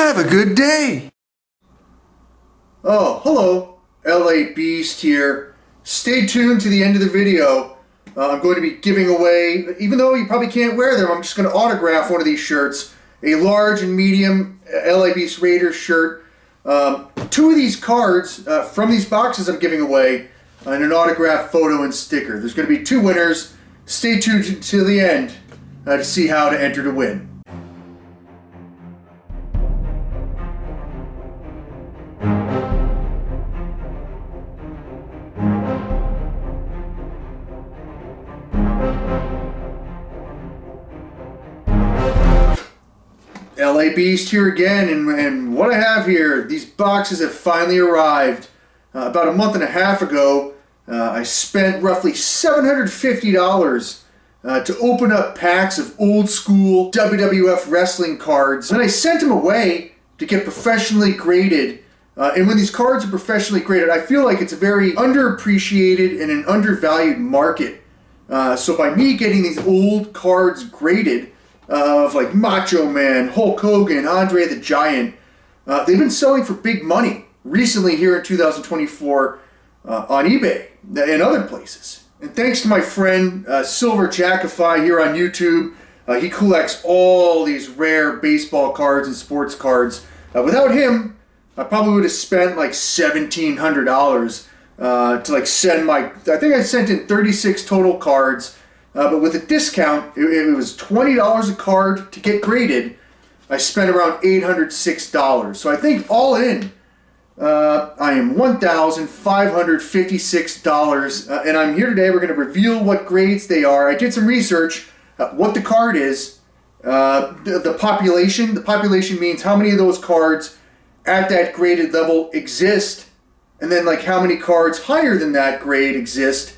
Have a good day. Oh, hello, LA Beast here. Stay tuned to the end of the video. I'm going to be giving away, even though you probably can't wear them, I'm just going to autograph one of these shirts. A large and medium LA Beast Raiders shirt. Two of these cards from these boxes I'm giving away, and an autographed photo and sticker. There's going to be two winners. Stay tuned to the end to see how to enter to win. LA Beast here again, and what I have here, these boxes have finally arrived. About a month and a half ago, I spent roughly $750 to open up packs of old school WWF wrestling cards, and I sent them away to get professionally graded. And when these cards are professionally graded, I feel like it's a very underappreciated and an undervalued market. So by me getting these old cards graded, of like Macho Man, Hulk Hogan, Andre the Giant, they've been selling for big money recently here in 2024 on eBay and other places. And thanks to my friend Silver Jackify here on YouTube, he collects all these rare baseball cards and sports cards. Without him, I probably would have spent like $1,700 to like send my, I think I sent in 36 total cards. But with a discount, it was $20 a card to get graded. I spent around $806. So I think all in, I am $1,556. And I'm here today. We're going to reveal what grades they are. I did some research, what the card is, the population. The population means how many of those cards at that graded level exist, and then like how many cards higher than that grade exist,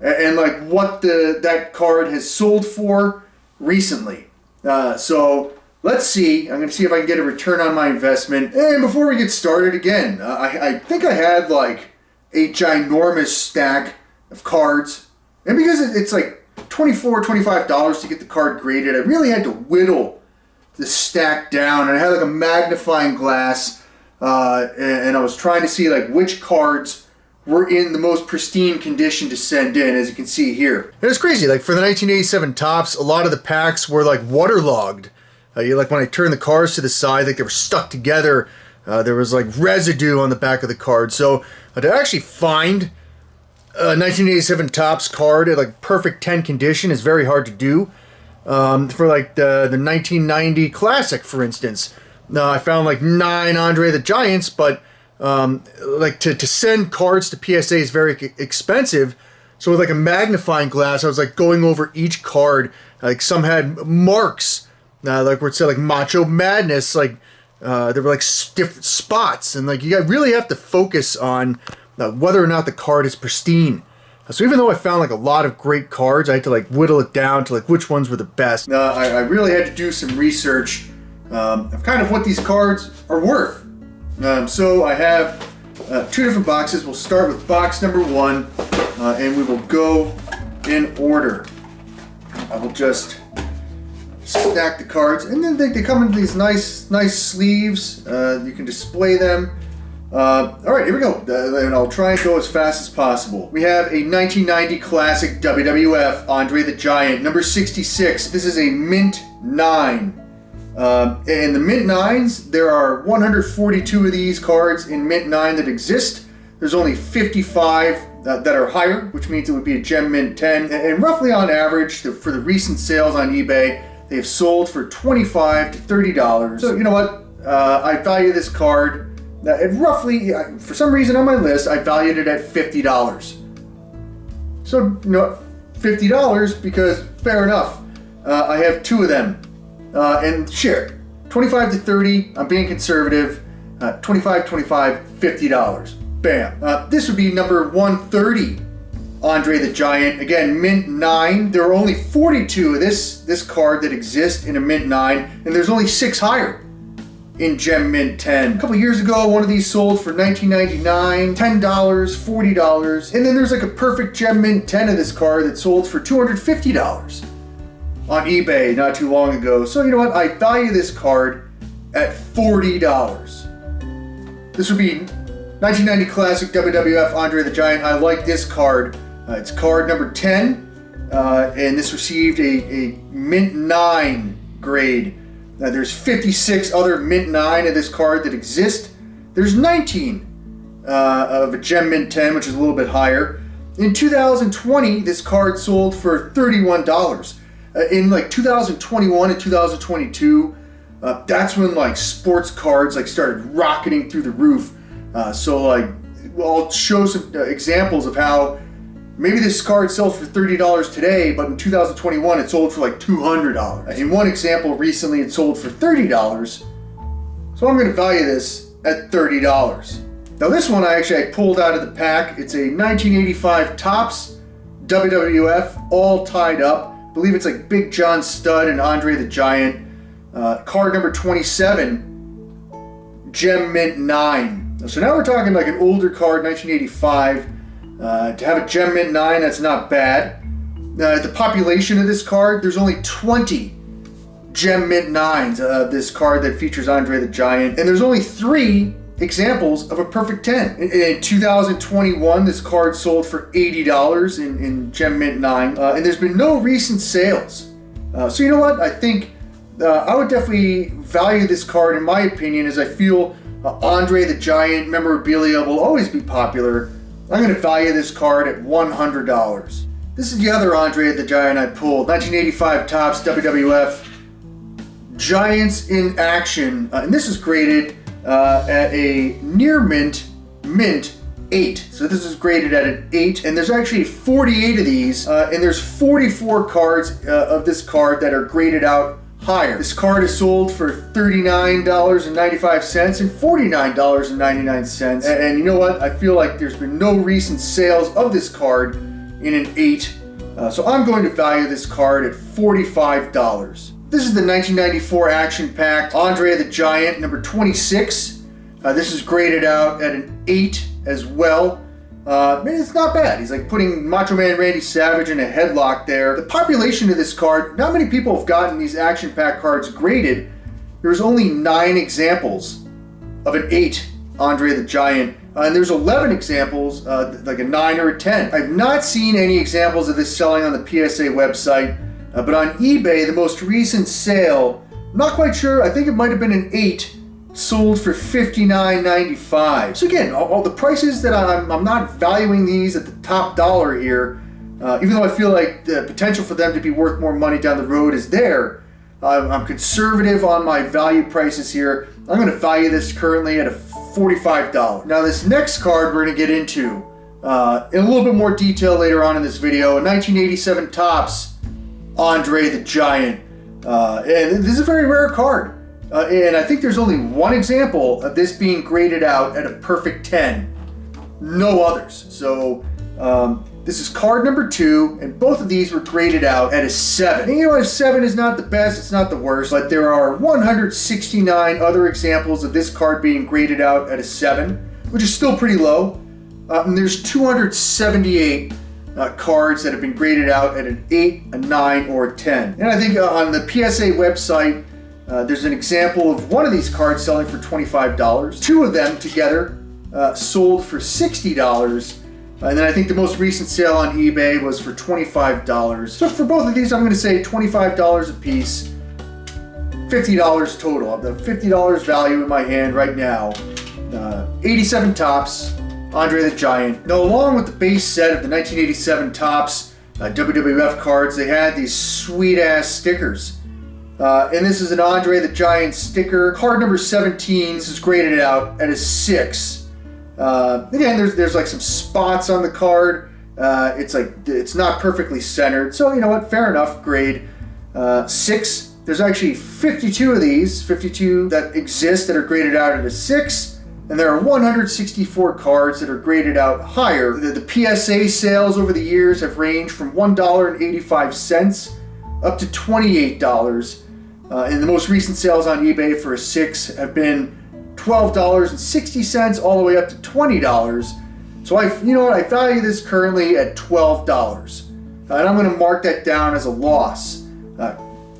and like what that card has sold for recently. So let's see. I'm going to see if I can get a return on my investment. And before we get started, again, I think I had like a ginormous stack of cards. And because it's like $24, $25 to get the card graded, I really had to whittle the stack down. And I had like a magnifying glass, and I was trying to see like which cards were in the most pristine condition to send in, as you can see here. And it's crazy, like for the 1987 Topps, a lot of the packs were like waterlogged. Like when I turned the cards to the side, like they were stuck together. There was like residue on the back of the card. So to actually find a 1987 Topps card at like perfect 10 condition is very hard to do. For like the 1990 Classic, for instance, I found like 9 Andre the Giants, but like to send cards to PSA is very expensive. So with like a magnifying glass, I was like going over each card. Like some had marks, like where it said like Macho Madness, like there were like different spots, and like you really have to focus on whether or not the card is pristine. So even though I found like a lot of great cards, I had to like whittle it down to like which ones were the best. I really had to do some research of kind of what these cards are worth. So I have two different boxes. We'll start with box number 1, and we will go in order. I will just stack the cards, and then they come in these nice sleeves. You can display them. All right, here we go. And I'll try and go as fast as possible. We have a 1990 Classic WWF Andre the Giant, number 66. This is a Mint 9. In the Mint 9s, there are 142 of these cards in Mint 9 that exist. There's only 55 that are higher, which means it would be a Gem Mint 10. And roughly on average, for the recent sales on eBay, they have sold for $25 to $30. So you know what? I value this card at roughly, for some reason on my list, I valued it at $50. So, you know, $50 because fair enough. I have 2 of them. And share 25 to 30. I'm being conservative. 25, $50. Bam. This would be number 130, Andre the Giant. Again, Mint 9. There are only 42 of this card that exist in a Mint 9, and there's only 6 higher in Gem Mint 10. A couple years ago, one of these sold for $19.99, $10, $40, and then there's like a perfect Gem Mint 10 of this card that sold for $250 on eBay not too long ago. So you know what? I value this card at $40. This would be 1990 classic WWF Andre the Giant. I like this card. It's card number 10, and this received a Mint 9 grade. There's 56 other Mint 9 of this card that exist. There's 19 of a Gem Mint 10, which is a little bit higher. In 2020, this card sold for $31. In like 2021 and 2022, that's when like sports cards like started rocketing through the roof. So like, well, I'll show some examples of how maybe this card sells for $30 today, but in 2021 it sold for like $200. In one example recently, it sold for $30. So I'm going to value this at $30. Now this one I pulled out of the pack. It's a 1985 Topps WWF, all tied up. I believe it's like Big John Studd and Andre the Giant. Card number 27, Gem Mint 9. So now we're talking like an older card, 1985. To have a Gem Mint 9, that's not bad. The population of this card, there's only 20 Gem Mint 9s of this card that features Andre the Giant. And there's only 3 examples of a perfect 10. In 2021, this card sold for $80 in Gem Mint 9. And there's been no recent sales. So you know what? I think I would definitely value this card, in my opinion, as I feel Andre the Giant memorabilia will always be popular. I'm going to value this card at $100. This is the other Andre the Giant I pulled. 1985 Topps WWF Giants in Action. And this is graded at a near mint 8. So this is graded at an 8. And there's actually 48 of these. And there's 44 cards of this card that are graded out higher. This card is sold for $39.95 and $49.99. And you know what? I feel like there's been no recent sales of this card in an 8. So I'm going to value this card at $45. This is the 1994 Action Pack Andre the Giant number 26. This is graded out at an 8 as well. It's not bad. He's like putting Macho Man Randy Savage in a headlock there. The population of this card, not many people have gotten these Action Pack cards graded. There's only 9 examples of an 8 Andre the Giant. And there's 11 examples, like a 9 or a 10. I've not seen any examples of this selling on the PSA website, but on eBay, the most recent sale, I'm not quite sure, I think it might have been an 8, sold for $59.95. So again, all the prices that I'm not valuing these at the top dollar here, even though I feel like the potential for them to be worth more money down the road is there. I'm conservative on my value prices here. I'm going to value this currently at a $45. Now this next card we're going to get into in a little bit more detail later on in this video. A 1987 Topps Andre the Giant. And this is a very rare card. And I think there's only one example of this being graded out at a perfect 10. No others. So this is card number 2, and both of these were graded out at a 7. And you know, a 7 is not the best, it's not the worst, but there are 169 other examples of this card being graded out at a 7, which is still pretty low. And there's 278 cards that have been graded out at an 8, a 9, or a 10. And I think on the PSA website, there's an example of one of these cards selling for $25. 2 of them together sold for $60. And then I think the most recent sale on eBay was for $25. So for both of these, I'm going to say $25 a piece, $50 total. I have the $50 value in my hand right now. 87 Topps Andre the Giant. Now, along with the base set of the 1987 Topps WWF cards, they had these sweet-ass stickers. And this is an Andre the Giant sticker. Card number 17. This is graded out at a 6. Again, there's like some spots on the card. It's not perfectly centered. So you know what? Fair enough. Grade 6. There's actually 52 of these. 52 that exist that are graded out at a 6. And there are 164 cards that are graded out higher. The PSA sales over the years have ranged from $1.85 up to $28. And the most recent sales on eBay for a 6 have been $12.60 all the way up to $20. So you know what? I value this currently at $12. And I'm going to mark that down as a loss.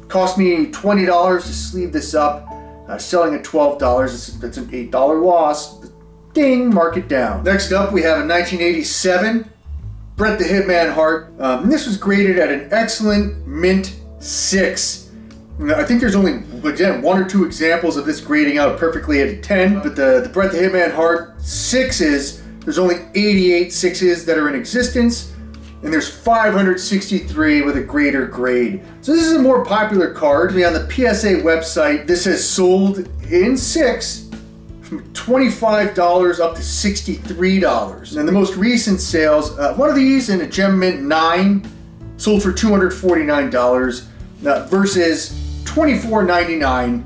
Cost me $20 to sleeve this up. selling at $12. That's an $8 loss. Ding, mark it down. Next up, we have a 1987 Bret the Hitman Hart. This was graded at an excellent mint 6. I think there's only, again, 1 or 2 examples of this grading out perfectly at a 10, but the Bret the Hitman Hart 6s, there's only 88 6s that are in existence, and there's 563 with a greater grade. So this is a more popular card. On the PSA website, this has sold in 6 from $25 up to $63. And the most recent sales, one of these in a Gem Mint 9 sold for $249 versus $24.99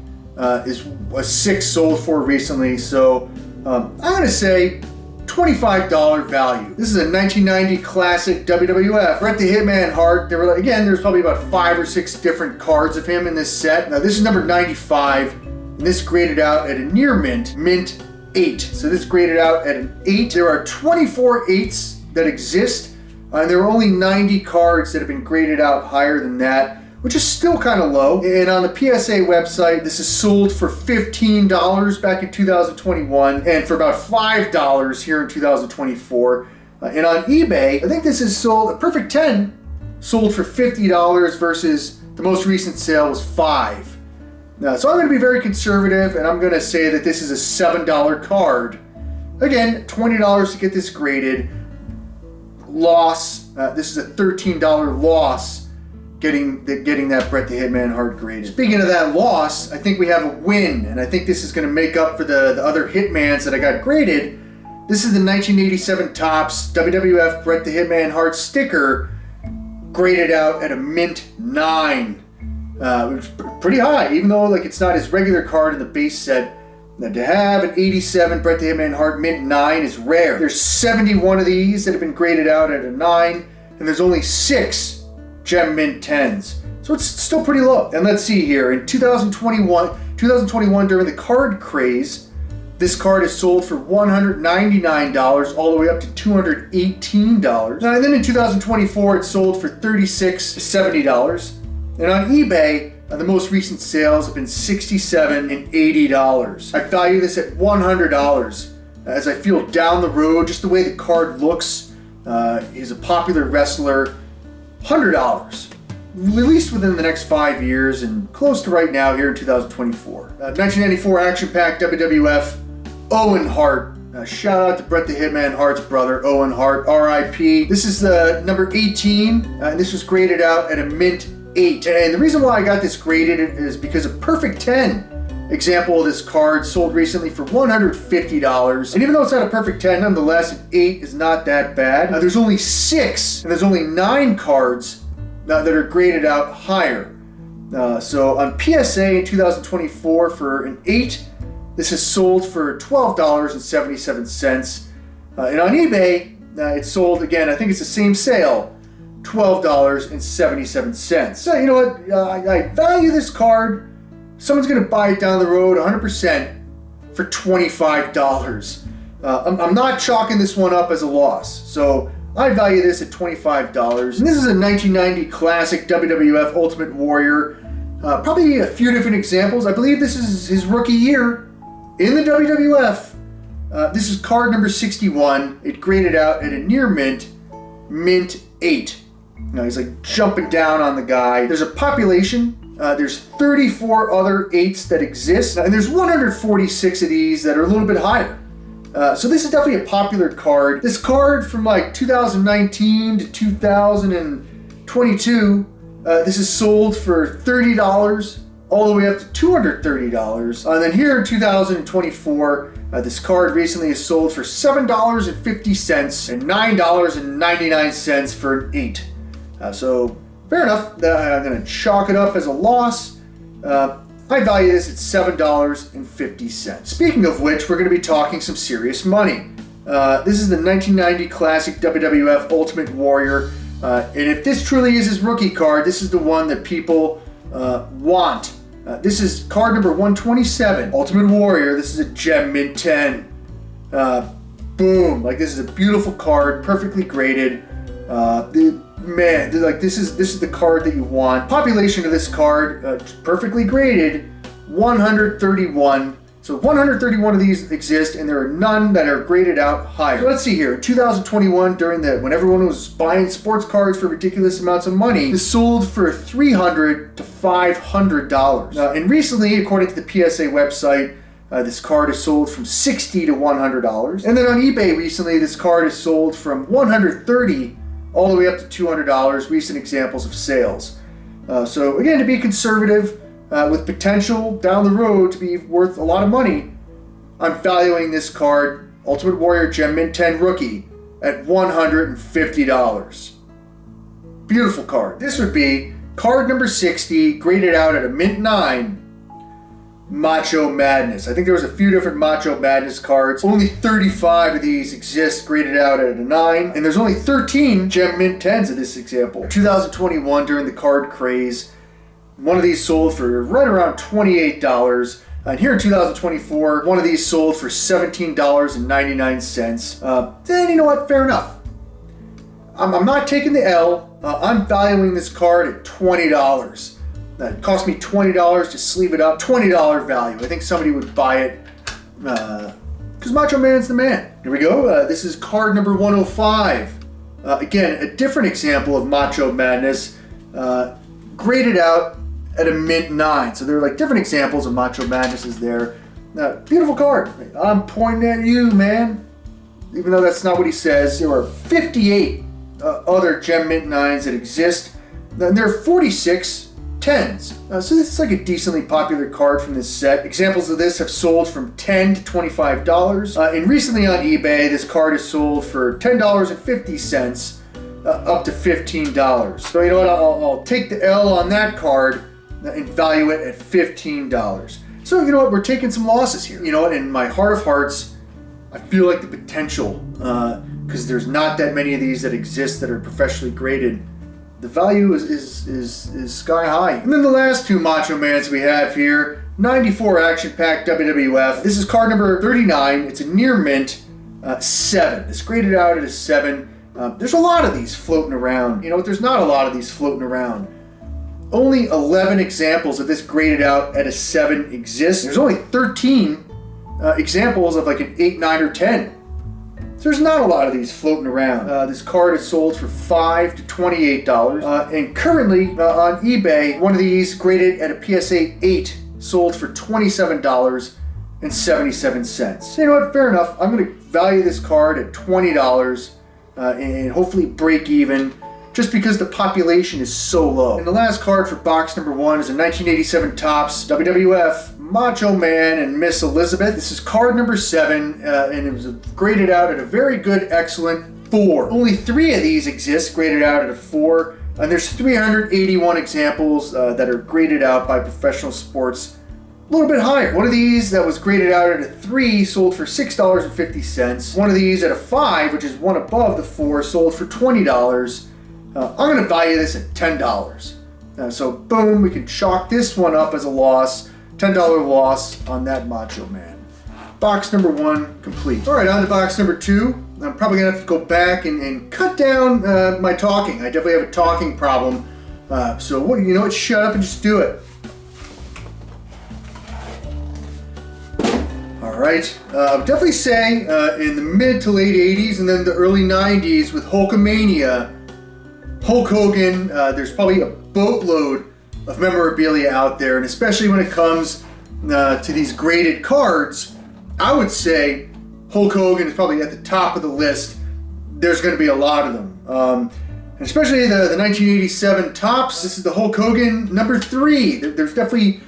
is a 6 sold for recently. So I'm gonna say $25 value. This is a 1990 classic WWF Bret the Hitman Hart. There were, again, there's probably about 5 or 6 different cards of him in this set. Now this is number 95. And this graded out at a near mint, mint 8. So this graded out at an 8. There are 24 8s that exist, and there are only 90 cards that have been graded out higher than that, which is still kind of low. And on the PSA website, this is sold for $15 back in 2021, and for about $5 here in 2024. And on eBay, I think this is sold, a perfect 10 sold for $50 versus the most recent sale was $5. So I'm going to be very conservative, and I'm going to say that this is a $7 card. Again, $20 to get this graded. Loss. This is a $13 loss getting that Bret the Hitman Hart graded. Speaking of that loss, I think we have a win, and I think this is going to make up for the other Hitmans that I got graded. This is the 1987 Topps WWF Bret the Hitman Hart sticker, graded out at a mint 9. Which is pretty high, even though like it's not his regular card in the base set. Now, to have an 87 Bret the Hitman Hart mint 9 is rare. There's 71 of these that have been graded out at a 9, and there's only 6 Gem Mint 10s. So it's still pretty low. And let's see here, in 2021 during the card craze, this card is sold for $199 all the way up to $218. Now, and then in 2024, it sold for $36 to $70. And on eBay, the most recent sales have been $67 and $80. I value this at $100 as I feel down the road, just the way the card looks, he's a popular wrestler. $100, at least within the next 5 years and close to right now here in 2024. 1994 Action Pack WWF Owen Hart. Shout out to Bret the Hitman Hart's brother, Owen Hart, RIP. This is the number 18, and this was graded out at a mint 8. And the reason why I got this graded is because a perfect 10 example of this card sold recently for $150. And even though it's not a perfect 10, nonetheless, an 8 is not that bad. There's only 6, and there's only 9 cards that are graded out higher. So on PSA in 2024 for an 8, this is sold for $12.77. And on eBay, it's sold, again, I think it's the same sale, $12.77. So you know what, I value this card. Someone's gonna buy it down the road 100% for $25. I'm not chalking this one up as a loss. So I value this at $25. And this is a 1990 classic WWF Ultimate Warrior. Probably a few different examples. I believe this is his rookie year in the WWF. This is card number 61. It graded out at a near mint, mint 8. Now he's like jumping down on the guy. There's a population. There's 34 other 8s that exist, and there's 146 of these that are a little bit higher. So this is definitely a popular card. This card from like 2019 to 2022, this is sold for $30 all the way up to $230. And then here in 2024, this card recently is sold for $7.50 and $9.99 for an 8. So fair enough. I'm going to chalk it up as a loss. I value this at $7.50. Speaking of which, we're going to be talking some serious money. This is the 1990 classic WWF Ultimate Warrior. And if this truly is his rookie card, this is the one that people want. This is card number 127, Ultimate Warrior. This is a Gem Mint 10. Boom! Like, this is a beautiful card, perfectly graded. This is the card that you want. Population of this card, perfectly graded, 131. So 131 of these exist, and there are none that are graded out higher. So let's see here. In 2021, when everyone was buying sports cards for ridiculous amounts of money, this sold for $300 to $500. And recently, according to the PSA website, this card is sold from $60 to $100. And then on eBay recently, this card is sold from $130 all the way up to $200. Recent examples of sales. So again, to be conservative, with potential down the road to be worth a lot of money, I'm valuing this card, Ultimate Warrior Gem Mint 10 Rookie, at $150. Beautiful card. This would be card number 60, graded out at a Mint 9, Macho Madness. I think there was a few different Macho Madness cards. Only 35 of these exist graded out at a 9, and there's only 13 Gem Mint 10s of this example. 2021, during the card craze, one of these sold for right around $28. And here in 2024, one of these sold for $17.99. Then you know what? Fair enough. I'm not taking the L. I'm valuing this card at $20. It cost me $20 to sleeve it up. $20 value. I think somebody would buy it because Macho Man's the man. Here we go. This is card number 105. Again, a different example of Macho Madness, graded out at a Mint 9. So there are like different examples of Macho Madnesses there. Beautiful card. I'm pointing at you, man. Even though that's not what he says. There are 58 other Gem Mint 9s that exist. And there are 46 10s. So this is like a decently popular card from this set. Examples of this have sold from $10 to $25. And recently on eBay, this card is sold for $10.50 up to $15. So you know what? I'll take the L on that card and value it at $15. So you know what? We're taking some losses here. You know what? In my heart of hearts, I feel like the potential, because there's not that many of these that exist that are professionally graded, the value is sky high. And then the last two Macho Mans we have here, 94 Action Pack WWF. This is card number 39. It's a near mint 7. It's graded out at a 7. There's a lot of these floating around. You know what? There's not a lot of these floating around. Only 11 examples of this graded out at a 7 exist. There's only 13 examples of like an 8, 9, or 10. So there's not a lot of these floating around. This card is sold for $5 to $28. And currently on eBay, one of these graded at a PSA 8 sold for $27.77. So you know what? Fair enough. I'm going to value this card at $20 and hopefully break even, just because the population is so low. And the last card for box number 1 is a 1987 Topps WWF Macho Man and Miss Elizabeth. This is card number 7, and it was graded out at a very good, excellent 4. Only 3 of these exist graded out at a 4, and there's 381 examples that are graded out by professional sports a little bit higher. One of these that was graded out at a 3 sold for $6.50. One of these at a 5, which is one above the 4, sold for $20. I'm going to value this at $10. So boom, we can chalk this one up as a loss. $10 loss on that Macho Man. Box number 1 complete. All right, on to box number 2. I'm probably going to have to go back and cut down my talking. I definitely have a talking problem. So what, you know what? Shut up and just do it. All right. I would definitely say in the mid to late 80s and then the early 90s with Hulkamania, Hulk Hogan, there's probably a boatload of memorabilia out there, and especially when it comes to these graded cards, I would say Hulk Hogan is probably at the top of the list. There's going to be a lot of them, and especially the 1987 Topps. This is the Hulk Hogan number 3. There's definitely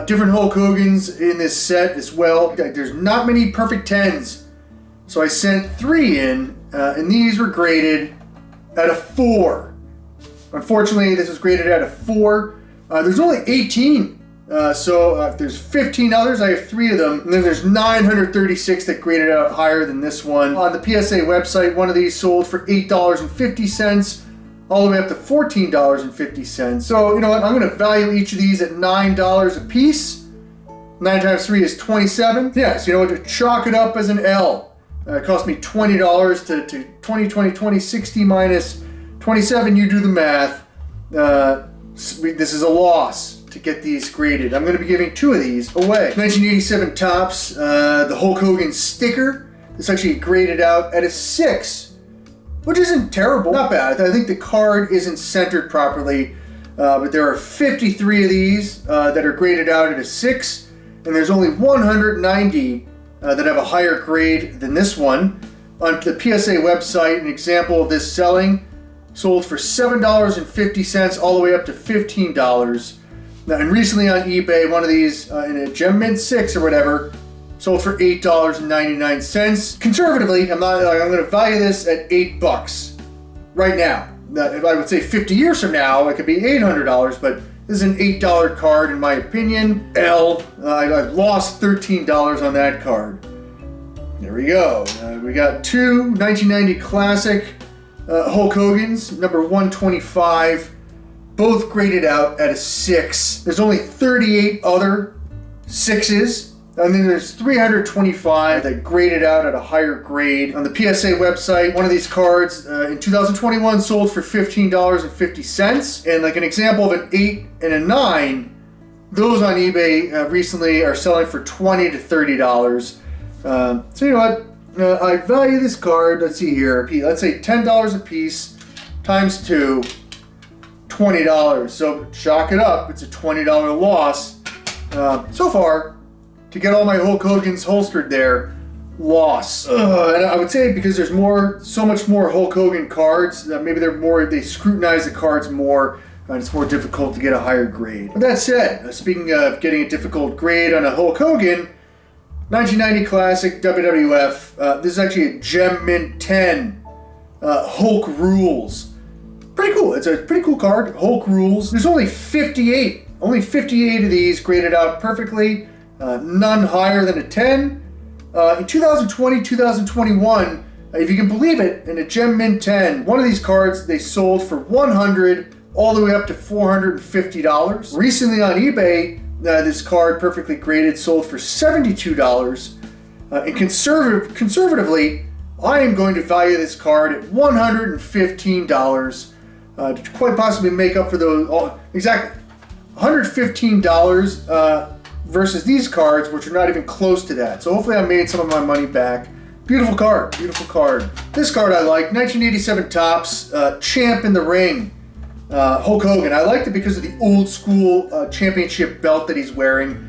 different Hulk Hogans in this set as well. There's not many perfect 10s, so I sent 3 in, and these were graded at a 4. Unfortunately, this was graded at a 4. There's only 18, so if there's 15 others, I have 3 of them. And then there's 936 that graded out higher than this one. On the PSA website, one of these sold for $8.50, all the way up to $14.50. So, you know what? I'm going to value each of these at $9 a piece. 9 times 3 is 27. Yes, you know what? To chalk it up as an L. It cost me $20 to 20, 60 minus 27, you do the math. This is a loss. to get these graded. I'm going to be giving 2 of these away. 1987 Topps, the Hulk Hogan sticker. It's actually graded out at a 6, which isn't terrible. Not bad. I think the card isn't centered properly, but there are 53 of these that are graded out at a 6, and there's only 190 that have a higher grade than this one. On the PSA website, an example of this selling sold for $7.50 all the way up to $15. Now, and recently on eBay, one of these in a Gem Mint 6 or whatever sold for $8.99. Conservatively, I'm going to value this at $8 right now. Now, if I would say 50 years from now, it could be $800, but this is an $8 card in my opinion. I lost $13 on that card. There we go. We got 2 1990 classic Hulk Hogan's, number 125, both graded out at a 6. There's only 38 other 6s, and then there's 325 that graded out at a higher grade. On the PSA website, one of these cards in 2021 sold for $15.50, and like an example of an 8 and a 9, those on eBay recently are selling for $20 to $30. So you know what? I value this card. Let's see here. Let's say $10 a piece times 2, $20. So chalk it up. It's a $20 loss. So far, to get all my Hulk Hogan's holstered there, loss. And I would say because there's so much more Hulk Hogan cards, maybe they scrutinize the cards more, and it's more difficult to get a higher grade. But that said, speaking of getting a difficult grade on a Hulk Hogan, 1990 classic WWF. This is actually a Gem Mint 10 Hulk Rules. Pretty cool. It's a pretty cool card. Hulk Rules. There's only 58. Only 58 of these graded out perfectly. None higher than a 10. In 2020, 2021, if you can believe it, in a Gem Mint 10, one of these cards they sold for $100 all the way up to $450. Recently on eBay, this card, perfectly graded, sold for $72. And conservatively, I am going to value this card at $115 to quite possibly make up for those. Exactly, $115 versus these cards, which are not even close to that. So hopefully I made some of my money back. Beautiful card, beautiful card. This card I like, 1987 Topps, Champ in the Ring. Hulk Hogan. I liked it because of the old school championship belt that he's wearing.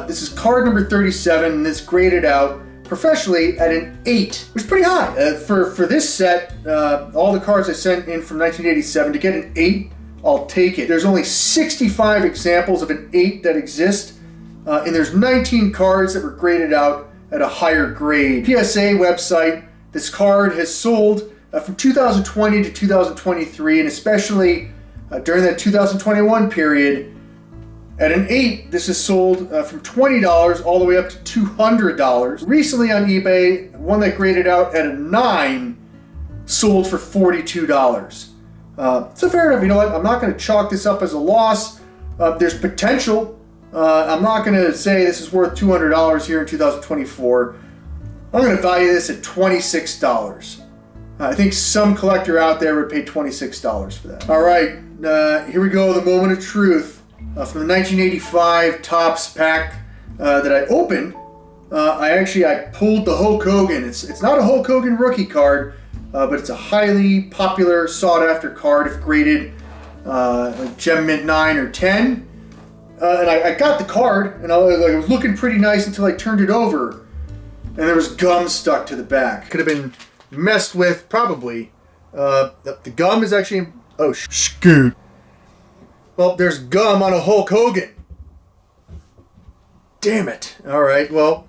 This is card number 37, and it's graded out professionally at an 8, which is pretty high. For this set, all the cards I sent in from 1987, to get an 8, I'll take it. There's only 65 examples of an 8 that exist, and there's 19 cards that were graded out at a higher grade. PSA website, this card has sold from 2020 to 2023, and especially during that 2021 period, at an 8, this is sold from $20 all the way up to $200. Recently on eBay, one that graded out at a 9 sold for $42. So fair enough. You know what? I'm not going to chalk this up as a loss. There's potential. I'm not going to say this is worth $200 here in 2024. I'm going to value this at $26. I think some collector out there would pay $26 for that. All right, here we go, the moment of truth. From the 1985 Topps pack that I opened, I pulled the Hulk Hogan. It's not a Hulk Hogan rookie card, but it's a highly popular, sought-after card if graded like Gem Mint 9 or 10. And I got the card, and it was looking pretty nice until I turned it over, and there was gum stuck to the back. Could have been messed with, probably. The gum is actually... Oh, scoot. Well, there's gum on a Hulk Hogan. Damn it. All right, well...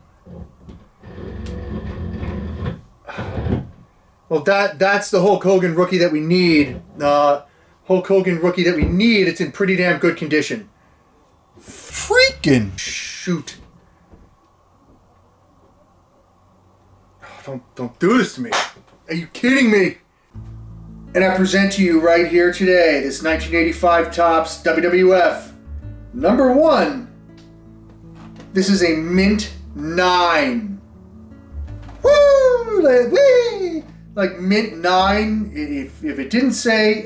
Well, that's the Hulk Hogan rookie that we need. Hulk Hogan rookie that we need. It's in pretty damn good condition. Freaking shoot. Don't do this to me. Are you kidding me? And I present to you right here today this 1985 Topps WWF number 1. This is a Mint 9. Woo! Like Mint 9. If it didn't say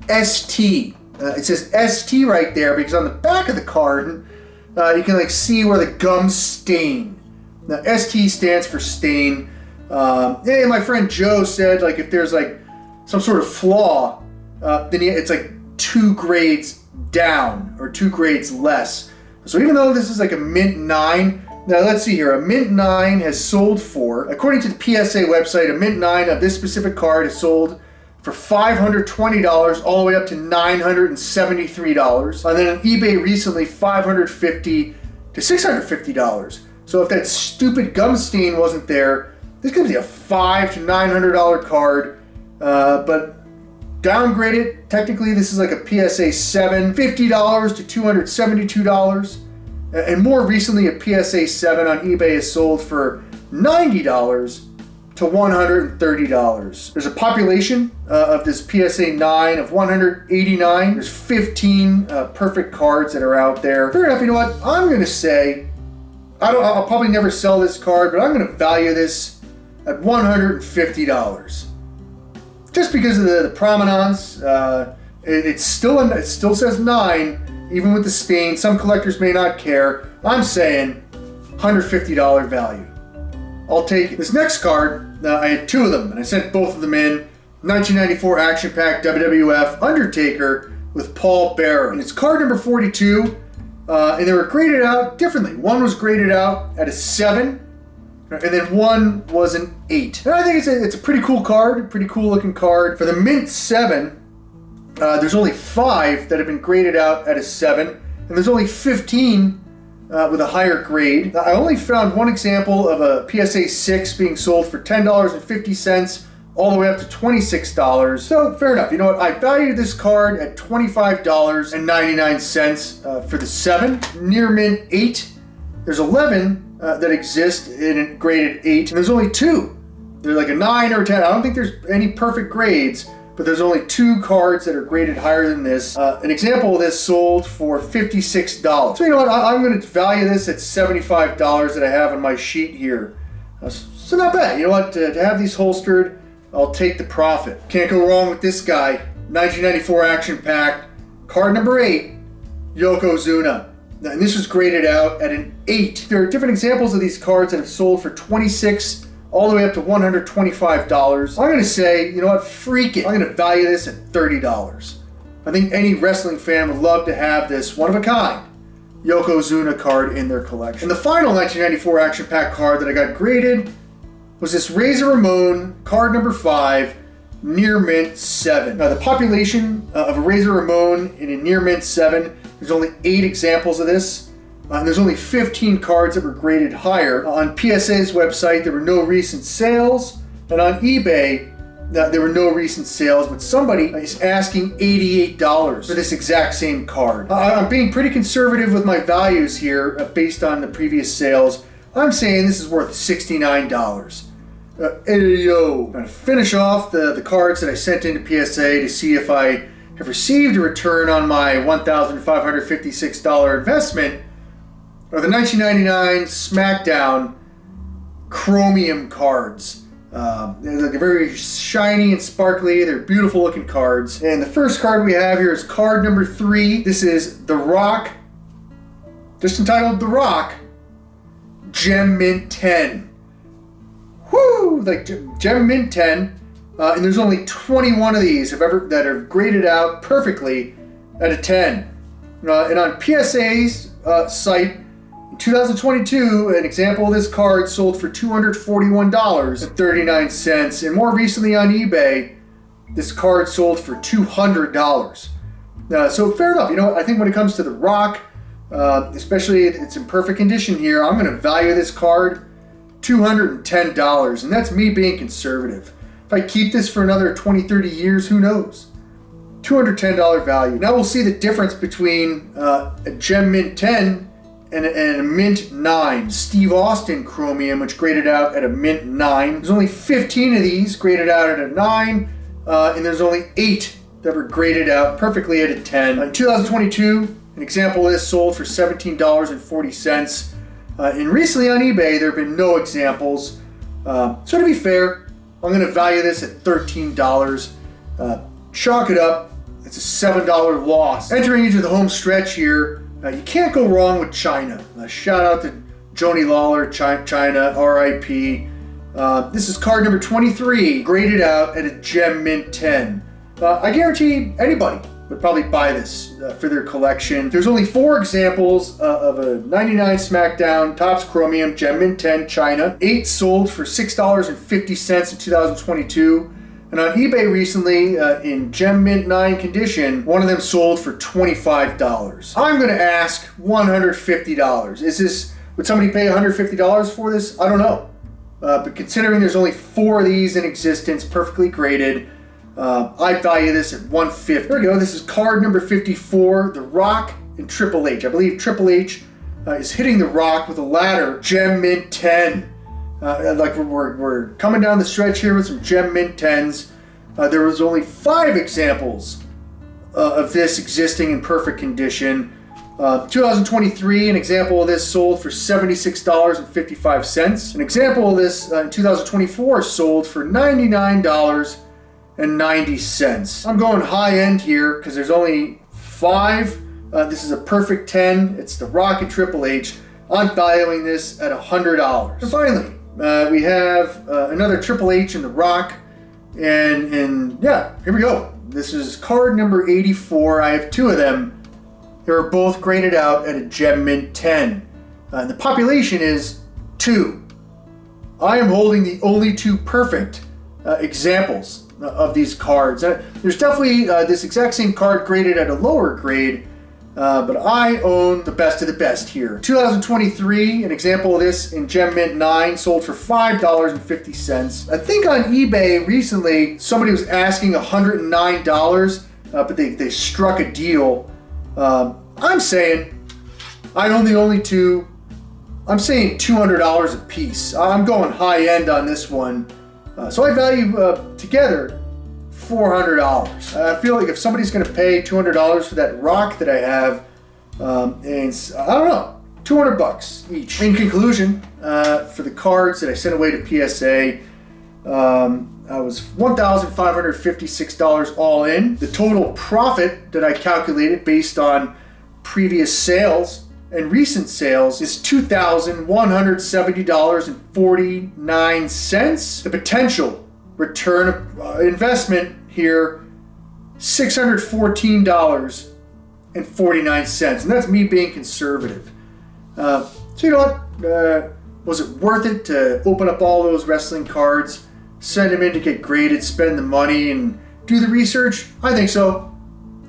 ST, It says ST right there because on the back of the card, you can like see where the gum stain. Now ST stands for stain. And my friend Joe said like if there's like some sort of flaw, then it's like 2 grades down or 2 grades less. So even though this is like a mint 9, now let's see here, a mint 9 has sold for, according to the PSA website, a mint 9 of this specific card has sold for $520 all the way up to $973. And then on eBay recently, $550 to $650. So if that stupid gum stain wasn't there, this could be a $500 to $900 card, but downgraded, technically this is like a PSA 7, $50 to $272. And more recently, a PSA 7 on eBay is sold for $90 to $130. There's a population of this PSA 9 of 189. There's 15 perfect cards that are out there. Fair enough, you know what? I'm gonna say, I'll probably never sell this card, but I'm gonna value this at $150. Just because of the provenance, it still says 9, even with the stain. Some collectors may not care. I'm saying $150 value. I'll take it. This next card, I had 2 of them, and I sent both of them in. 1994 Action Pack WWF Undertaker with Paul Bearer. And it's card number 42, and they were graded out differently. One was graded out at a 7, and then one was an 8. And I think it's a pretty cool card, pretty cool looking card. For the Mint 7, there's only 5 that have been graded out at a 7, and there's only 15 with a higher grade. I only found one example of a PSA 6 being sold for $10.50 all the way up to $26. So fair enough. You know what? I valued this card at $25.99 for the 7. Near Mint 8, there's 11 that exist in graded 8, and there's only 2. They're like a 9 or a 10. I don't think there's any perfect grades, but there's only 2 cards that are graded higher than this. An example of this sold for $56. So you know what? I'm going to value this at $75 that I have on my sheet here. So not bad. You know what? To have these holstered, I'll take the profit. Can't go wrong with this guy. 1994 Action Pack, card number 8, Yokozuna. And this was graded out at an 8. There are different examples of these cards that have sold for $26 all the way up to $125. I'm gonna say, you know what, freak it. I'm gonna value this at $30. I think any wrestling fan would love to have this one-of-a-kind Yokozuna card in their collection. And the final 1994 Action Pack card that I got graded was this Razor Ramon, card number 5, Near Mint 7. Now the population of a Razor Ramon in a Near Mint 7, there's only 8 examples of this. And there's only 15 cards that were graded higher. On PSA's website, there were no recent sales. And on eBay, there were no recent sales, but somebody is asking $88 for this exact same card. I'm being pretty conservative with my values here based on the previous sales. I'm saying this is worth $69. Ayo. I'm going to finish off the cards that I sent into PSA to see if I have received a return on my $1,556 investment. Are the 1999 SmackDown chromium cards. They're very shiny and sparkly. They're beautiful looking cards. And the first card we have here is card number 3. This is The Rock, just entitled The Rock, Gem Mint 10. Woo! Like Gem Mint 10. And there's only 21 of these that are graded out perfectly at a 10. And on PSA's site, in 2022, an example of this card sold for $241.39. And more recently on eBay, this card sold for $200. So fair enough. You know, I think when it comes to The Rock, especially it's in perfect condition here, I'm going to value this card $210. And that's me being conservative. If I keep this for another 20, 30 years, who knows? $210 value. Now we'll see the difference between a Gem Mint 10 and a Mint 9. Steve Austin chromium, which graded out at a Mint 9. There's only 15 of these graded out at a 9, and there's only 8 that were graded out perfectly at a 10. In 2022, an example of this sold for $17.40. And recently on eBay, there have been no examples. So to be fair, I'm going to value this at $13. Chalk it up. It's a $7 loss. Entering into the home stretch here, you can't go wrong with China. Shout out to Joni Lawler, China, RIP. This is card number 23, graded out at a Gem Mint 10. I guarantee anybody would probably buy this for their collection. There's only 4 examples of a 99 SmackDown Topps Chromium Gem Mint 10 China. 8 sold for $6.50 in 2022. And on eBay recently, in Gem Mint 9 condition, one of them sold for $25. I'm going to ask $150. Would somebody pay $150 for this? I don't know. But considering there's only 4 of these in existence, perfectly graded, I value this at $150. There we go. This is card number 54, The Rock and Triple H. I believe Triple H is hitting The Rock with a ladder. Gem Mint 10. Like we're coming down the stretch here with some Gem Mint 10s. There was only 5 examples of this existing in perfect condition. 2023, an example of this sold for $76.55. An example of this in 2024 sold for $99.90. I'm going high end here because there's only 5. This is a perfect 10. It's The Rock and Triple H. I'm valuing this at $100. And finally, we have another Triple H and The Rock, and yeah, here we go. This is card number 84. I have 2 of them. They were both graded out at a Gem Mint 10. And the population is 2. I am holding the only 2 perfect examples of these cards. There's definitely this exact same card graded at a lower grade, but I own the best of the best here. 2023, an example of this in Gem Mint 9 sold for $5.50. I think on eBay recently somebody was asking $109, but they struck a deal. I'm saying I own the only 2. I'm saying $200 a piece. I'm going high end on this one. So I value together $400. I feel like if somebody's going to pay $200 for that Rock that I have, and I don't know, $200 each. In conclusion, for the cards that I sent away to PSA, I was $1,556 all in. The total profit that I calculated based on previous sales and recent sales is $2,170.49. The potential return of investment here, $614.49, and that's me being conservative. So you know what? Was it worth it to open up all those wrestling cards, send them in to get graded, spend the money, and do the research? I think so.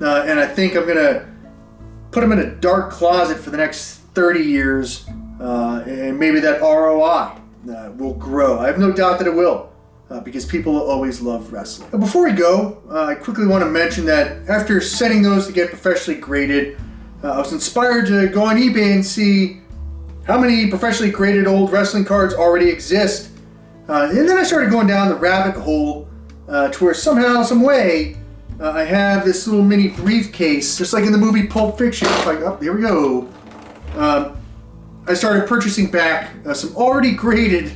And I think I'm going to put them in a dark closet for the next 30 years, and maybe that ROI will grow. I have no doubt that it will, because people always love wrestling. But before we go, I quickly want to mention that after setting those to get professionally graded, I was inspired to go on eBay and see how many professionally graded old wrestling cards already exist. And then I started going down the rabbit hole to where somehow, some way, I have this little mini briefcase, just like in the movie Pulp Fiction. It's like, oh, here we go. I started purchasing back some already graded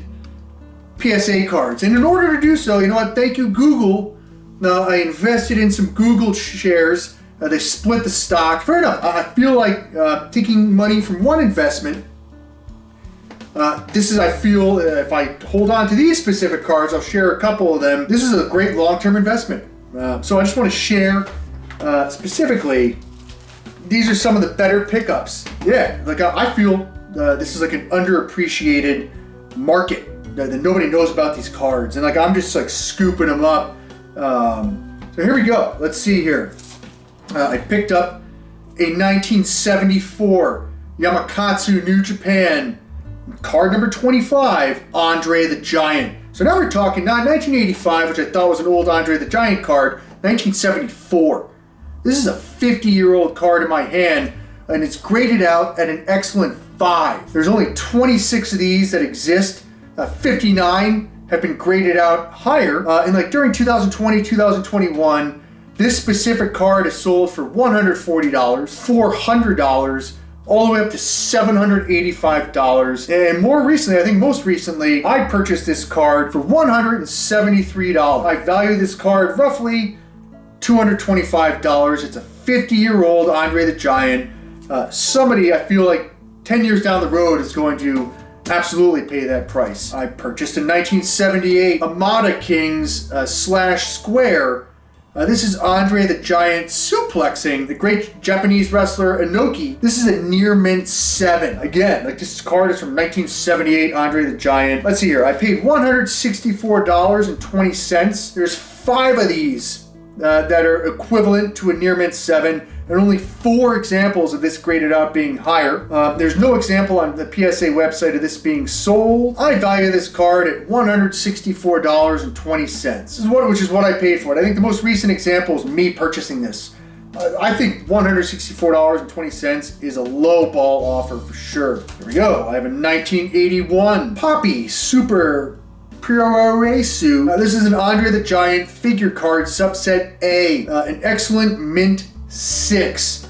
PSA cards. And in order to do so, you know what, thank you Google. I invested in some Google shares. They split the stock. Fair enough. I feel like taking money from one investment, I feel if I hold on to these specific cards, I'll share a couple of them. This is a great long-term investment. So I just want to share specifically, these are some of the better pickups. Yeah, like I feel this is like an underappreciated market that nobody knows about these cards. And like I'm just like scooping them up. So here we go. Let's see here. I picked up a 1974 Yamakatsu New Japan card number 25, Andre the Giant. So now we're talking not 1985, which I thought was an old Andre the Giant card, 1974. This is a 50-year-old card in my hand, and it's graded out at an excellent 5. There's only 26 of these that exist. 59 have been graded out higher. And like during 2020, 2021, this specific card is sold for $140, $400, all the way up to $785. And more recently, I think most recently, I purchased this card for $173. I value this card roughly $225. It's a 50-year-old Andre the Giant. Somebody, I feel like 10 years down the road, is going to absolutely pay that price. I purchased a 1978 Amada Kings slash square. This is Andre the Giant suplexing the great Japanese wrestler Inoki. This is a near mint 7. Again, like this card is from 1978 Andre the Giant. Let's see here. I paid $164.20. There's 5 of these that are equivalent to a near mint 7. And only 4 examples of this graded out being higher. There's no example on the PSA website of this being sold. I value this card at $164.20, which is what I paid for it. I think the most recent example is me purchasing this. I think $164.20 is a low ball offer for sure. Here we go. I have a 1981 Poppy Super Puroresu. This is an Andre the Giant figure card subset A. An excellent mint 6.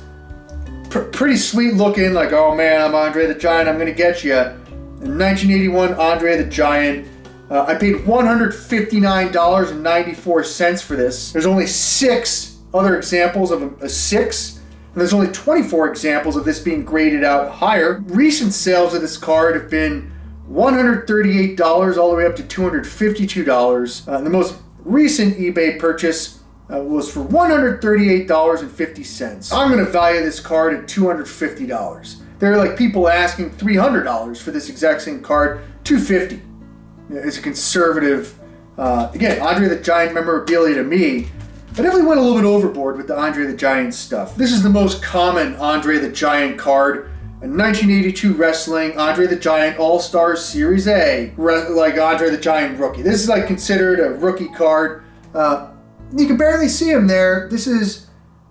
Pretty sweet looking, like, oh man, I'm Andre the Giant, I'm gonna get you. In 1981 Andre the Giant. I paid $159.94 for this. There's only 6 other examples of a 6, and there's only 24 examples of this being graded out higher. Recent sales of this card have been $138 all the way up to $252. The most recent eBay purchase was for $138.50. I'm going to value this card at $250. There are like people asking $300 for this exact same card. $250. It's a conservative. Again, Andre the Giant memorabilia to me. I definitely went a little bit overboard with the Andre the Giant stuff. This is the most common Andre the Giant card. A 1982 wrestling Andre the Giant All-Stars Series A, like Andre the Giant rookie. This is like considered a rookie card. You can barely see him there. This is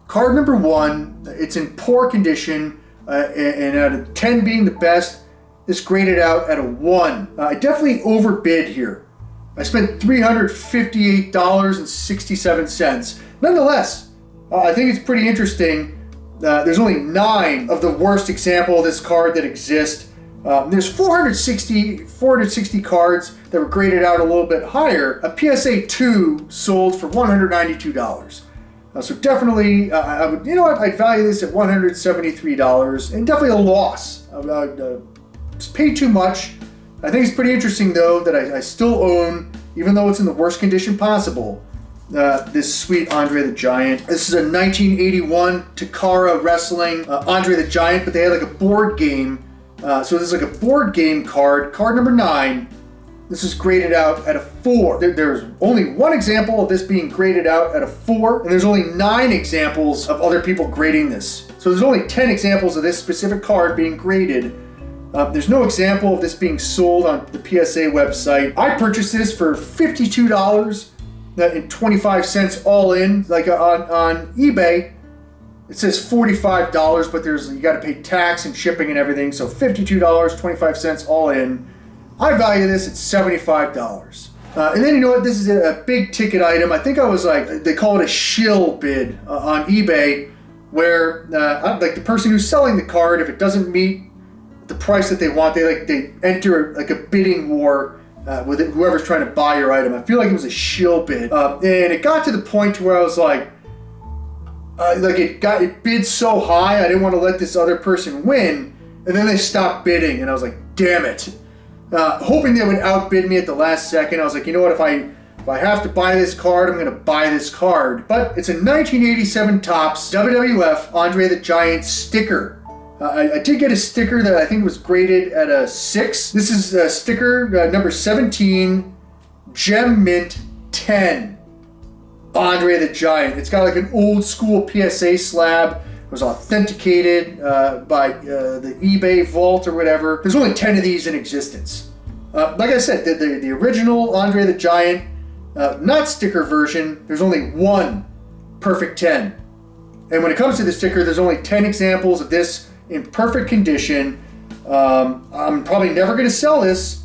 card number 1. It's in poor condition, and out of 10 being the best, this graded out at a 1. I definitely overbid here. I spent $358.67. Nonetheless, I think it's pretty interesting. There's only 9 of the worst example of this card that exist. There's 460 cards that were graded out a little bit higher. A PSA 2 sold for $192. So definitely, I would, you know what, I'd value this at $173, and definitely a loss. Paid too much. I think it's pretty interesting though that I still own, even though it's in the worst condition possible, this sweet Andre the Giant. This is a 1981 Takara Wrestling Andre the Giant, but they had like a board game. So this is like a board game card, card number 9. This is graded out at a 4. There's only 1 example of this being graded out at a 4, and there's only 9 examples of other people grading this. So there's only 10 examples of this specific card being graded. There's no example of this being sold on the PSA website. I purchased this for $52.25 all in. Like on eBay, it says $45, but you got to pay tax and shipping and everything. So $52.25 all in. I value this at $75. And then you know what? This is a big ticket item. I think I was like, they call it a shill bid on eBay, where like the person who's selling the card, if it doesn't meet the price that they want, they enter like a bidding war with whoever's trying to buy your item. I feel like it was a shill bid, and it got to the point to where I was like it bid so high, I didn't want to let this other person win, and then they stopped bidding, and I was like, damn it. Hoping they would outbid me at the last second, I was like, you know what, if I have to buy this card, I'm going to buy this card. But it's a 1987 Topps WWF Andre the Giant sticker. I did get a sticker that I think was graded at a 6. This is sticker number 17, Gem Mint 10, Andre the Giant. It's got like an old school PSA slab. It was authenticated by the eBay vault or whatever. There's only 10 of these in existence. Like I said, the original Andre the Giant, not sticker version, there's only 1 perfect 10. And when it comes to the sticker, there's only 10 examples of this in perfect condition. I'm probably never going to sell this,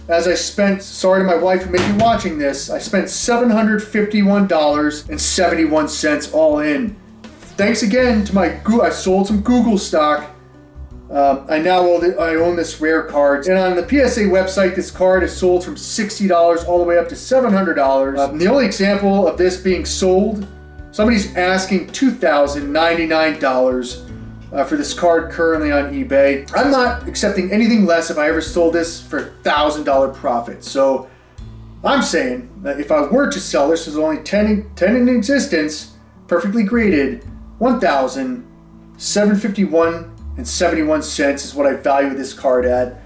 as I spent, sorry to my wife who may be watching this, I spent $751.71 all in. Thanks again to I sold some Google stock. I own this rare card. And on the PSA website, this card is sold from $60 all the way up to $700. The only example of this being sold Somebody's asking $2,099 for this card currently on eBay. I'm not accepting anything less if I ever sold this for $1,000 profit. So I'm saying that if I were to sell this, there's only 10 in existence, perfectly graded, $1,751.71 is what I value this card at.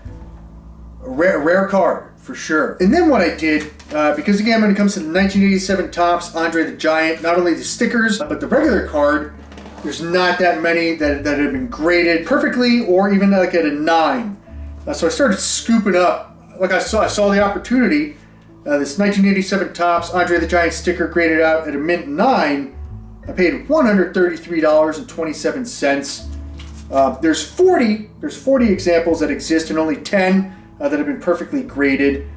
A rare card, for sure. And then what I did, because again, when it comes to the 1987 Topps Andre the Giant, not only the stickers, but the regular card, there's not that many that have been graded perfectly or even like at a 9. So I started scooping up, like I saw the opportunity. This 1987 Topps Andre the Giant sticker graded out at a mint 9. I paid $133.27. There's 40 examples that exist and only 10 that have been perfectly graded.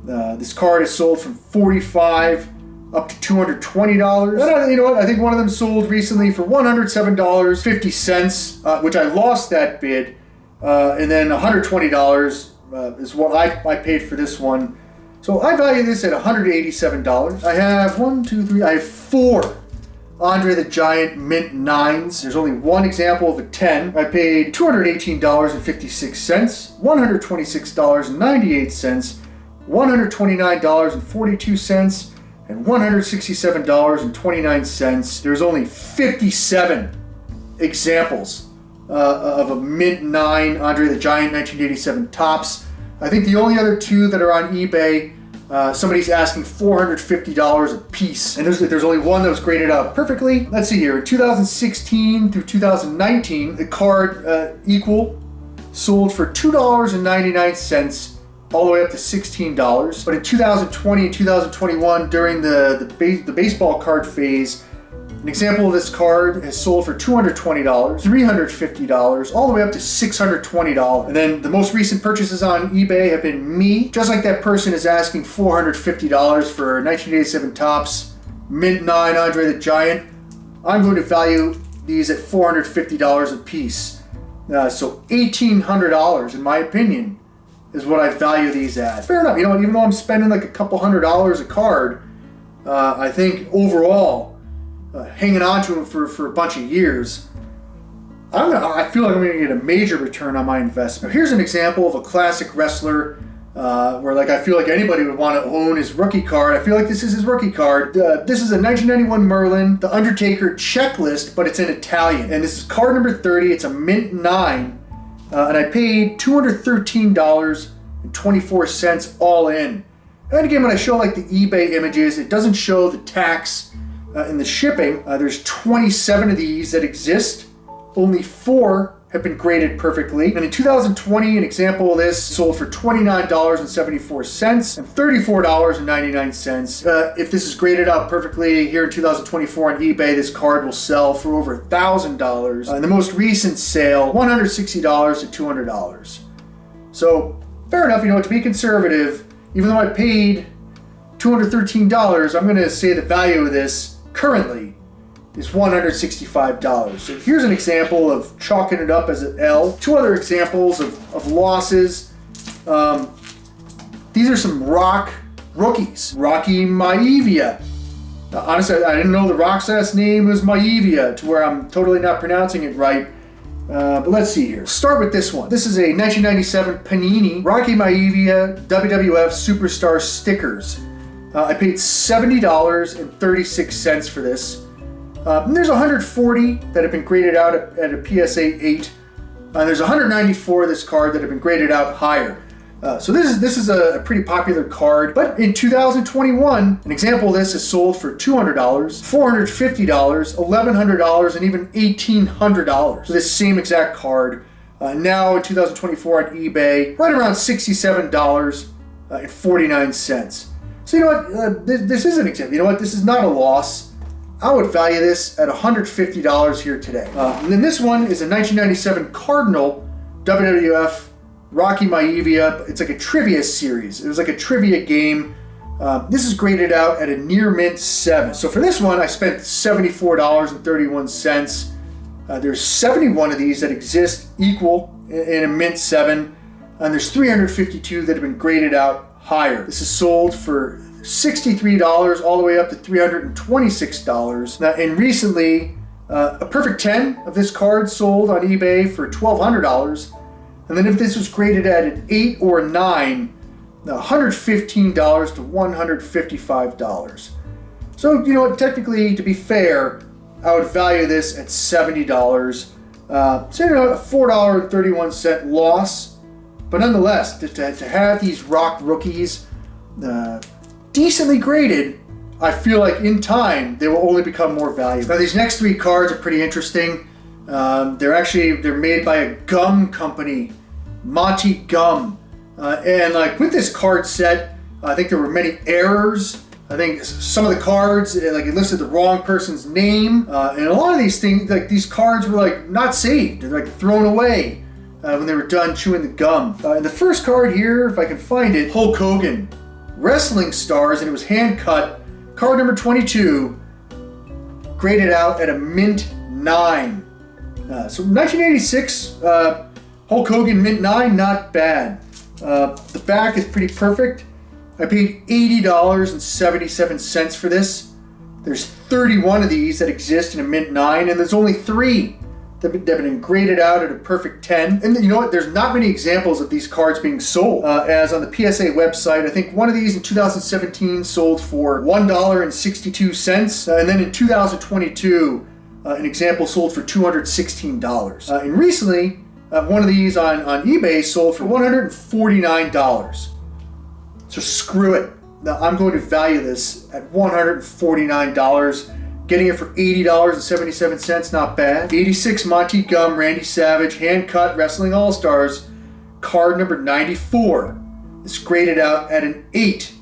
This card is sold from $45 up to $220. And you know what? I think one of them sold recently for $107.50, which I lost that bid. And then $120 is what I paid for this one. So I value this at $187. I have I have 4 Andre the Giant mint 9s. There's only one example of a 10. I paid $218.56, $126.98, $129.42, and $167.29. There's only 57 examples of a mint 9 Andre the Giant 1987 Topps. I think the only other 2 that are on eBay, somebody's asking $450 a piece, and there's only one that was graded out perfectly. Let's see here, in 2016 through 2019, the card equal sold for $2.99 all the way up to $16. But in 2020 and 2021, during the baseball card phase, an example of this card has sold for $220, $350, all the way up to $620. And then the most recent purchases on eBay have been me. Just like that person is asking $450 for 1987 Topps mint 9 Andre the Giant, I'm going to value these at $450 a piece. So $1,800, in my opinion, is what I value these at. Fair enough. You know, even though I'm spending like a couple $100 a card, I think overall, hanging on to them for a bunch of years, I feel like I'm going to get a major return on my investment. Here's an example of a classic wrestler where like I feel like anybody would want to own his rookie card. I feel like this is his rookie card. This is a 1991 Merlin, The Undertaker checklist, but it's in Italian. And this is card number 30. It's a mint 9. And I paid $213.24 all in. And again, when I show like the eBay images, it doesn't show the tax in the shipping. There's 27 of these that exist. Only 4 have been graded perfectly. And in 2020, an example of this sold for $29.74 and $34.99. If this is graded out perfectly here in 2024 on eBay, this card will sell for over $1,000. And the most recent sale, $160 to $200. So fair enough, you know, to be conservative, even though I paid $213, I'm going to say the value of this currently is $165. So here's an example of chalking it up as an L. 2 other examples of losses. These are some Rock rookies. Rocky Maivia. Honestly, I didn't know the Rock's last name was Maivia, to where I'm totally not pronouncing it right. But let's see here. Start with this one. This is a 1997 Panini Rocky Maivia WWF Superstar stickers. I paid $70.36 for this. And there's 140 that have been graded out at a PSA 8. And there's 194 of this card that have been graded out higher. So this is a pretty popular card. But in 2021, an example of this is sold for $200, $450, $1,100, and even $1,800. So this same exact card. Now in 2024 on eBay, right around $67.49. So you know what, this is an example. You know what, this is not a loss. I would value this at $150 here today. And then this one is a 1997 Cardinal WWF Rocky Maivia. It's like a trivia series. It was like a trivia game. This is graded out at a near mint 7. So for this one, I spent $74.31. There's 71 of these that exist equal in a mint 7. and there's 352 that have been graded out higher. This is sold for $63 all the way up to $326. Now, and recently, a perfect 10 of this card sold on eBay for $1,200. And then if this was graded at an 8 or a 9, $115 to $155. So, you know what, technically, to be fair, I would value this at $70. So, you know, a $4.31 loss. But nonetheless, to have these rock rookies decently graded, I feel like in time they will only become more valuable. Now these next three cards are pretty interesting. They're made by a gum company, Monty Gum, and like with this card set, I think there were many errors. I think some of the cards, like it listed the wrong person's name, and a lot of these things, like these cards were like not saved, they're like thrown away when they were done chewing the gum. And the first card here, if I can find it, Hulk Hogan, Wrestling Stars, and it was hand cut. Card number 22, graded out at a mint 9. So 1986, Hulk Hogan mint 9, not bad. The back is pretty perfect. I paid $80.77 for this. There's 31 of these that exist in a mint 9, and there's only 3 that have been graded out at a perfect 10. And you know what? There's not many examples of these cards being sold. As on the PSA website, I think one of these in 2017 sold for $1.62. And then in 2022, an example sold for $216. And recently, one of these on eBay sold for $149. So screw it. Now I'm going to value this at $149. Getting it for $80.77, not bad. 86 Monty Gum, Randy Savage, hand cut, Wrestling All-Stars, card number 94. It's graded out at an 8.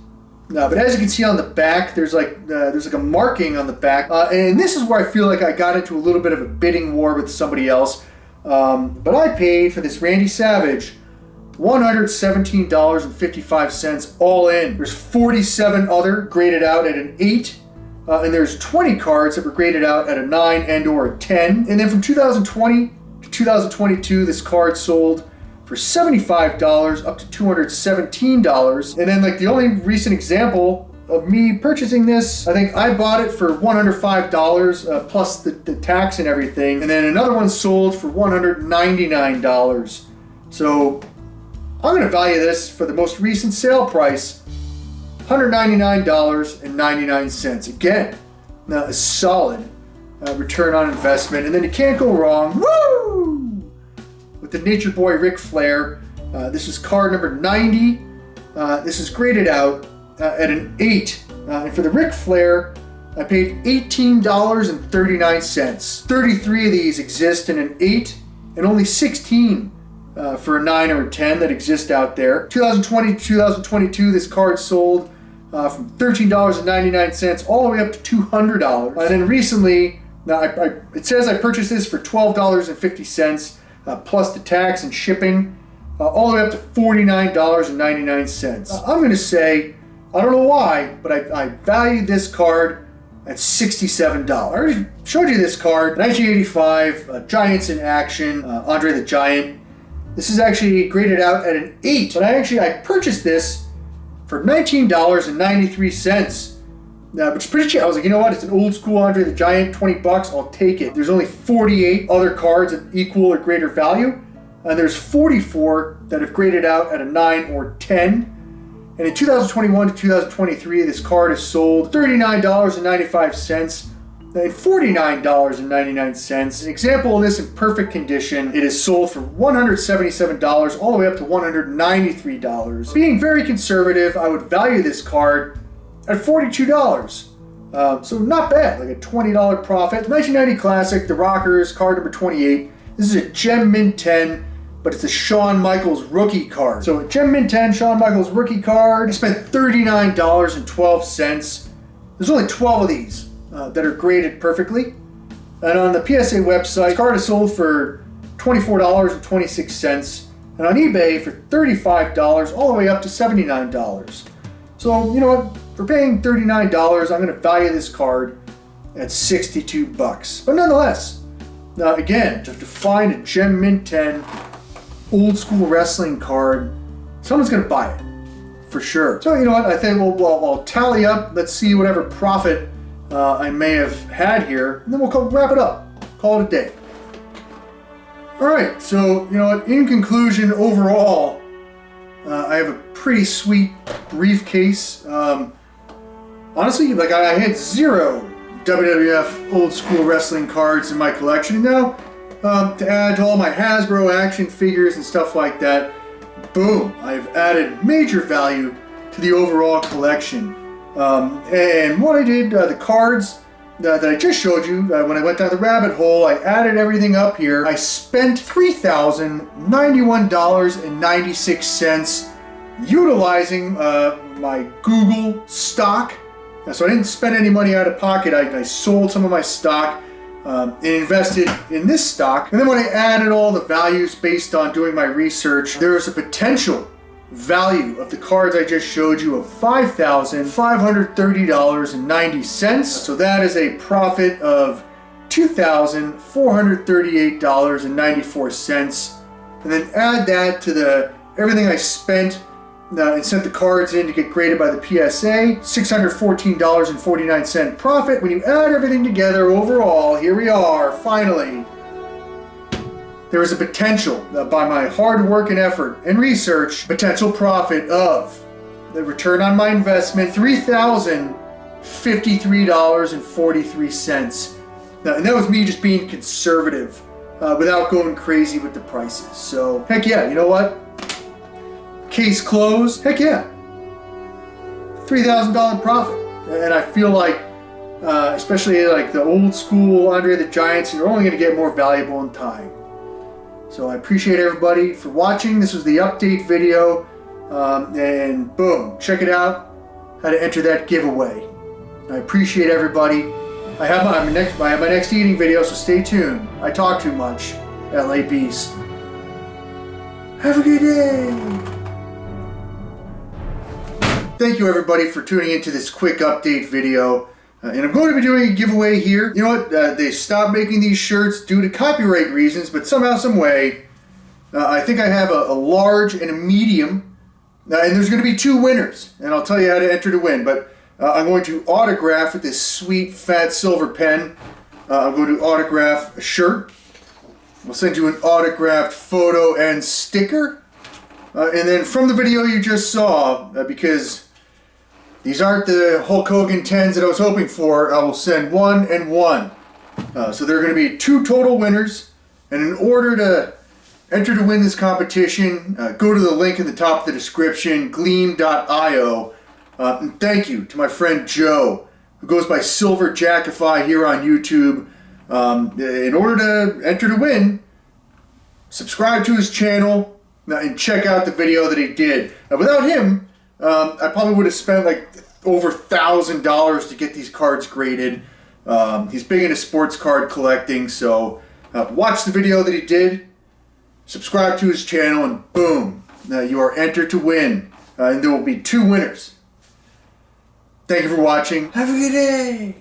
Now, but as you can see on the back, there's like a marking on the back, and this is where I feel like I got into a little bit of a bidding war with somebody else. But I paid for this Randy Savage $117.55 all in. There's 47 other graded out at an 8. And there's 20 cards that were graded out at a 9 and or a 10. And then from 2020 to 2022, this card sold for $75 up to $217. And then like the only recent example of me purchasing this, I think I bought it for $105 plus the tax and everything. And then another one sold for $199. So I'm going to value this for the most recent sale price, $199.99. Again, now a solid return on investment. And then you can't go wrong, woo, with the Nature Boy Ric Flair. This is card number 90. This is graded out at an 8. And for the Ric Flair, I paid $18.39. 33 of these exist in an 8, and only 16 for a 9 or a 10 that exist out there. 2020 to 2022, this card sold from $13.99 all the way up to $200. And then recently, now it says I purchased this for $12.50 plus the tax and shipping, all the way up to $49.99. I'm going to say, I don't know why, but I valued this card at $67. I already showed you this card, 1985, Giants in Action, Andre the Giant. This is actually graded out at an 8, but I purchased this for $19.93, which is pretty cheap. I was like, you know what? It's an old school Andre the Giant, $20. I'll take it. There's only 48 other cards of equal or greater value, and there's 44 that have graded out at a 9 or 10. And in 2021 to 2023, this card is sold $39.95 and $49.99. An example of this in perfect condition, it is sold for $177 all the way up to $193. Being very conservative, I would value this card at $42. So not bad, like a $20 profit. 1990 classic, The Rockers, card number 28. This is a Gem Mint 10, but it's a Shawn Michaels rookie card. So a Gem Mint 10 Shawn Michaels rookie card. I spent $39.12. There's only 12 of these that are graded perfectly. And on the PSA website, this card is sold for $24.26. And on eBay for $35 all the way up to $79. So, you know what? For paying $39, I'm going to value this card at $62. But nonetheless, now again, to find a Gem Mint 10 old school wrestling card, someone's going to buy it. For sure. So you know what, I think we'll tally up, let's see whatever profit I may have had here, and then we'll wrap it up, call it a day. Alright, so you know what, in conclusion, overall, I have a pretty sweet briefcase. Honestly, like I had 0 WWF old school wrestling cards in my collection, and now to add to all my Hasbro action figures and stuff like that, boom, I've added major value to the overall collection. And what I did, the cards that I just showed you, when I went down the rabbit hole, I added everything up here. I spent $3,091.96 utilizing my Google stock. So I didn't spend any money out of pocket. I sold some of my stock and invested in this stock. And then when I added all the values based on doing my research, there was a potential value of the cards I just showed you of $5,530.90. So that is a profit of $2,438.94. And then add that to everything I spent and sent the cards in to get graded by the PSA, $614.49 profit. When you add everything together overall, here we are, finally. There is a potential by my hard work and effort and research, potential profit of the return on my investment, $3,053.43. And that was me just being conservative without going crazy with the prices. So heck yeah, you know what? Case closed. Heck yeah. $3,000 profit. And I feel like, especially like the old school Andre the Giants, you're only going to get more valuable in time. So I appreciate everybody for watching. This was the update video. And boom, check it out. How to enter that giveaway. I appreciate everybody. I have my next eating video, so stay tuned. I talk too much. LA Beast. Have a good day. Thank you everybody for tuning into this quick update video. And I'm going to be doing a giveaway here. You know what? They stopped making these shirts due to copyright reasons, but somehow, some way, I think I have a large and a medium. And there's going to be 2 winners. And I'll tell you how to enter to win. But I'm going to autograph with this sweet fat silver pen. I'm going to autograph a shirt. We'll send you an autographed photo and sticker. And then from the video you just saw, because these aren't the Hulk Hogan 10s that I was hoping for, I will send 1 and 1. So there are going to be 2 total winners. And in order to enter to win this competition, go to the link in the top of the description, gleam.io. And thank you to my friend Joe, who goes by Silver Jackify here on YouTube. In order to enter to win, subscribe to his channel and check out the video that he did. Without him, I probably would have spent like over $1,000 to get these cards graded. He's big into sports card collecting, so watch the video that he did, subscribe to his channel, and boom, you are entered to win. And there will be 2 winners. Thank you for watching. Have a good day.